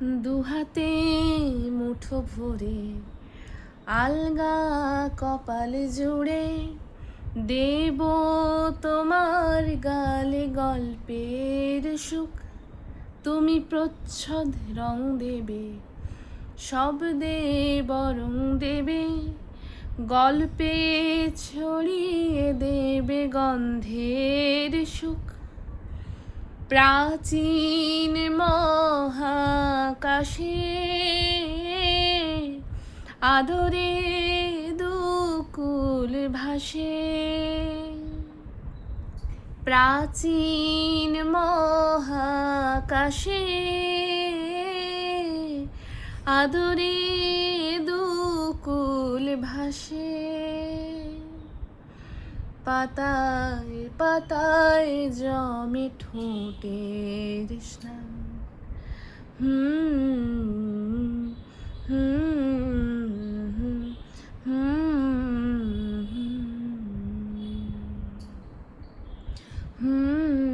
দুহাতে মুঠো ভরে আলগা কপাল জুড়ে দেব তোমার গালে গল্পের সুখ। তুমি প্রচ্ছদ রং দেবে, শব্দে বরং দেবে, গল্পে ছড়িয়ে দেবে গন্ধের সুখ। প্রাচীন মহাকাশে আদরে দুকুল ভাসে। প্রাচীন মহাকাশে আদরে দুকুল ভাসে। পাতায় পাতায় জমে ঠোঁটের স্নান। হুম